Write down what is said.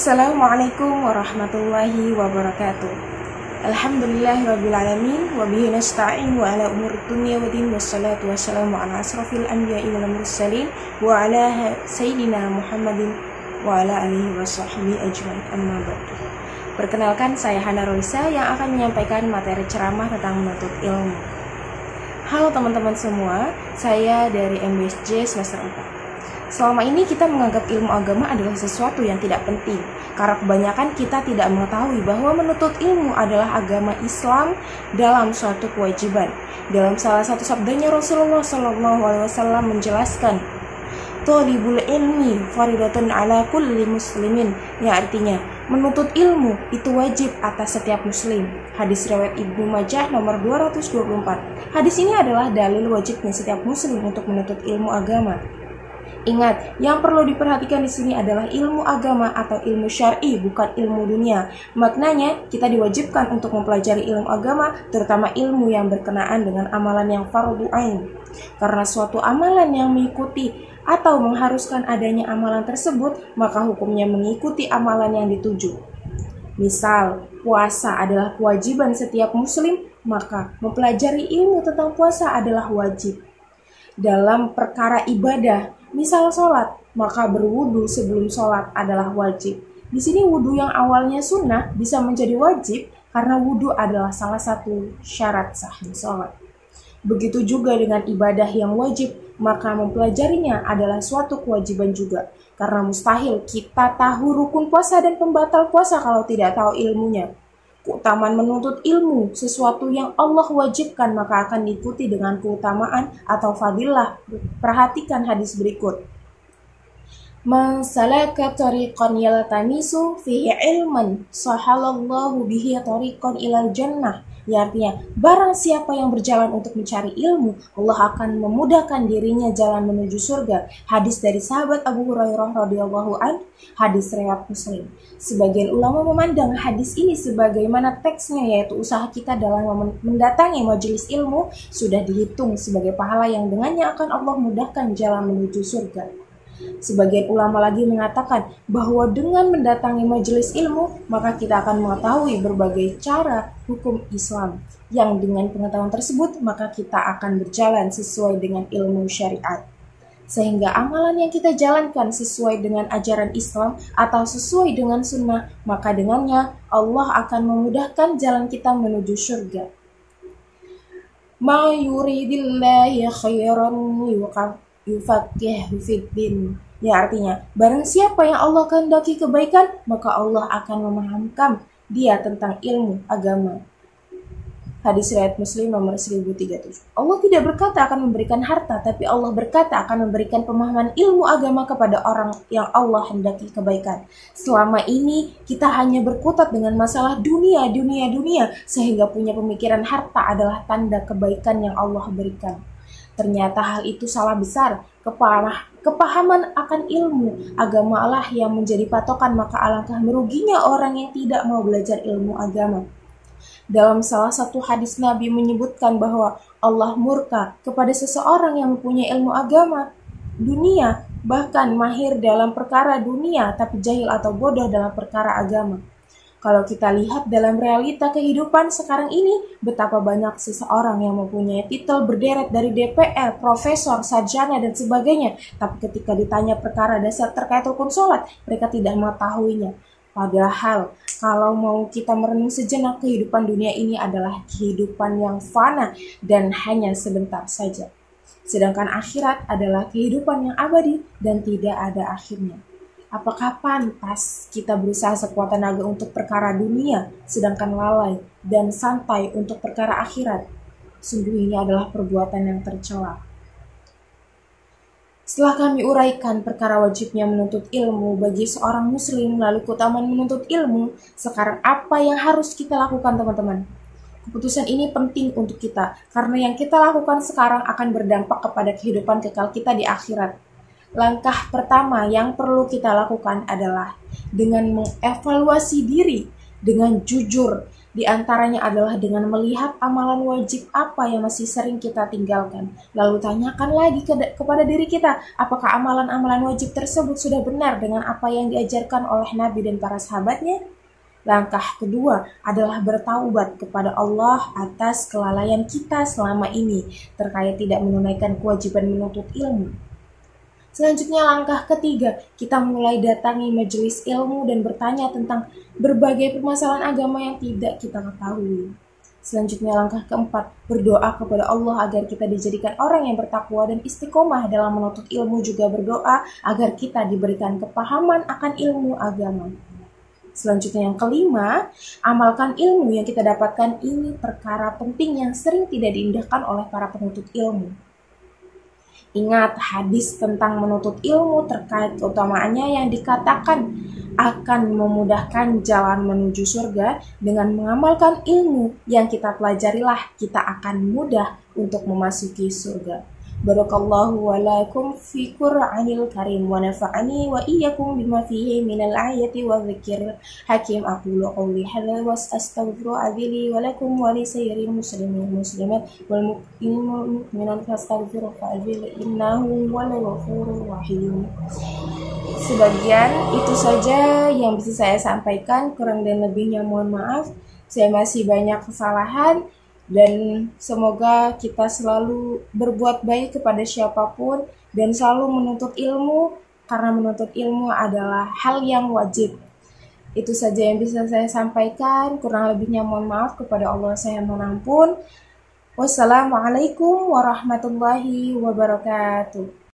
Assalamualaikum warahmatullahi wabarakatuh. Alhamdulillahirrabbilalamin. Wabihi nasta'in wa ala umur dunia wa din. Wassalatu wassalamu ala asrafil anbiya'i wal mursalin wa ala sayyidina Muhammadin wa ala alihi wa sahbihi ajma'in, amma ba'du. Perkenalkan, saya Hana Roisa yang akan menyampaikan materi ceramah tentang menuntut ilmu. Halo teman-teman semua, saya dari MBSJ semester 4. Selama ini kita menganggap ilmu agama adalah sesuatu yang tidak penting, karena kebanyakan kita tidak mengetahui bahwa menuntut ilmu adalah agama Islam dalam suatu kewajiban. Dalam salah satu sabdanya Rasulullah SAW menjelaskan, "Thalibul ilmi faridatun ala kulli muslimin," yang artinya menuntut ilmu itu wajib atas setiap muslim. Hadis riwayat Ibnu Majah nomor 224. Hadis ini adalah dalil wajibnya setiap muslim untuk menuntut ilmu agama. Ingat, yang perlu diperhatikan di sini adalah ilmu agama atau ilmu syar'i, bukan ilmu dunia. Maknanya, kita diwajibkan untuk mempelajari ilmu agama, terutama ilmu yang berkenaan dengan amalan yang fardhu ain. Karena suatu amalan yang mengikuti atau mengharuskan adanya amalan tersebut, maka hukumnya mengikuti amalan yang dituju. Misal, puasa adalah kewajiban setiap muslim, maka mempelajari ilmu tentang puasa adalah wajib. Dalam perkara ibadah, misal sholat, maka berwudu sebelum sholat adalah wajib. Di sini wudu yang awalnya sunnah bisa menjadi wajib karena wudu adalah salah satu syarat sahih sholat. Begitu juga dengan ibadah yang wajib, maka mempelajarinya adalah suatu kewajiban juga. Karena mustahil kita tahu rukun puasa dan pembatal puasa kalau tidak tahu ilmunya. Keutamaan menuntut ilmu, sesuatu yang Allah wajibkan, maka akan diikuti dengan keutamaan atau fadilah. Perhatikan hadis berikut. Man salaka tariqan yaltamisu fihi ilman sahalallahu bihi tariqan ilal jannah. Ya, artinya, barang siapa yang berjalan untuk mencari ilmu, Allah akan memudahkan dirinya jalan menuju surga. Hadis dari sahabat Abu Hurairah radhiyallahu an, hadis riwayat Muslim. Sebagian ulama memandang hadis ini sebagaimana teksnya, yaitu usaha kita dalam mendatangi majelis ilmu sudah dihitung sebagai pahala yang dengannya akan Allah mudahkan jalan menuju surga. Sebagian ulama lagi mengatakan bahwa dengan mendatangi majelis ilmu, maka kita akan mengetahui berbagai cara hukum Islam. Yang dengan pengetahuan tersebut, maka kita akan berjalan sesuai dengan ilmu syariat. Sehingga amalan yang kita jalankan sesuai dengan ajaran Islam atau sesuai dengan sunnah, maka dengannya Allah akan memudahkan jalan kita menuju surga. Ma yuridillahi khairan yufaqihu fiddin. Ya, artinya, barang siapa yang Allah kehendaki kebaikan, maka Allah akan memahamkan dia tentang ilmu agama. Hadis riwayat Muslim nomor 1037. Allah tidak berkata akan memberikan harta, tapi Allah berkata akan memberikan pemahaman ilmu agama kepada orang yang Allah hendaki kebaikan. Selama ini kita hanya berkutat dengan masalah dunia, sehingga punya pemikiran harta adalah tanda kebaikan yang Allah berikan. Ternyata hal itu salah besar. Kepahaman akan ilmu agama Allah yang menjadi patokan, maka alangkah meruginya orang yang tidak mau belajar ilmu agama. Dalam salah satu hadis Nabi menyebutkan bahwa Allah murka kepada seseorang yang mempunyai ilmu agama dunia, bahkan mahir dalam perkara dunia tapi jahil atau bodoh dalam perkara agama. Kalau kita lihat dalam realita kehidupan sekarang ini, betapa banyak seseorang yang mempunyai titel berderet dari DPR, profesor, sarjana, dan sebagainya. Tapi ketika ditanya perkara dasar terkait rukun sholat, mereka tidak mengetahuinya. Padahal, kalau mau kita merenung sejenak, kehidupan dunia ini adalah kehidupan yang fana dan hanya sebentar saja. Sedangkan akhirat adalah kehidupan yang abadi dan tidak ada akhirnya. Apakah pantas kita berusaha sekuat tenaga untuk perkara dunia, sedangkan lalai dan santai untuk perkara akhirat? Sungguh ini adalah perbuatan yang tercela. Setelah kami uraikan perkara wajibnya menuntut ilmu bagi seorang muslim, lalu keutamaan menuntut ilmu, sekarang apa yang harus kita lakukan, teman-teman? Keputusan ini penting untuk kita, karena yang kita lakukan sekarang akan berdampak kepada kehidupan kekal kita di akhirat. Langkah pertama yang perlu kita lakukan adalah dengan mengevaluasi diri dengan jujur Di antaranya adalah dengan melihat amalan wajib apa yang masih sering kita tinggalkan. Lalu tanyakan lagi kepada diri kita, apakah amalan-amalan wajib tersebut sudah benar dengan apa yang diajarkan oleh Nabi dan para sahabatnya? Langkah kedua adalah bertaubat kepada Allah atas kelalaian kita selama ini terkait tidak menunaikan kewajiban menuntut ilmu. Selanjutnya langkah ketiga, kita mulai datangi majelis ilmu dan bertanya tentang berbagai permasalahan agama yang tidak kita ketahui. Selanjutnya langkah keempat, berdoa kepada Allah agar kita dijadikan orang yang bertakwa dan istiqomah dalam menuntut ilmu, juga berdoa agar kita diberikan kepahaman akan ilmu agama. Selanjutnya yang kelima, amalkan ilmu yang kita dapatkan. Ini perkara penting yang sering tidak diindahkan oleh para penuntut ilmu. Ingat hadis tentang menuntut ilmu terkait keutamaannya yang dikatakan akan memudahkan jalan menuju surga. Dengan mengamalkan ilmu yang kita pelajarilah, kita akan mudah untuk memasuki surga. Barakallahu wa lakum fi Qur'anil karim wa nafa'ani wa iyyakum bima fihi minal ayati wa dzikril hakim. Aqulu qawli hadza wa astaghfiru li wa lakum wa li sayyiril muslimin muslimat wal mu'minin fastaghfiru innahu wal ghafurur rahim. Sebagian itu saja yang bisa saya sampaikan, kurang dan lebihnya mohon maaf. Saya masih banyak kesalahan. Dan semoga kita selalu berbuat baik kepada siapapun dan selalu menuntut ilmu, karena menuntut ilmu adalah hal yang wajib. Itu saja yang bisa saya sampaikan, kurang lebihnya mohon maaf, kepada Allah saya mohon ampun. Wassalamualaikum warahmatullahi wabarakatuh.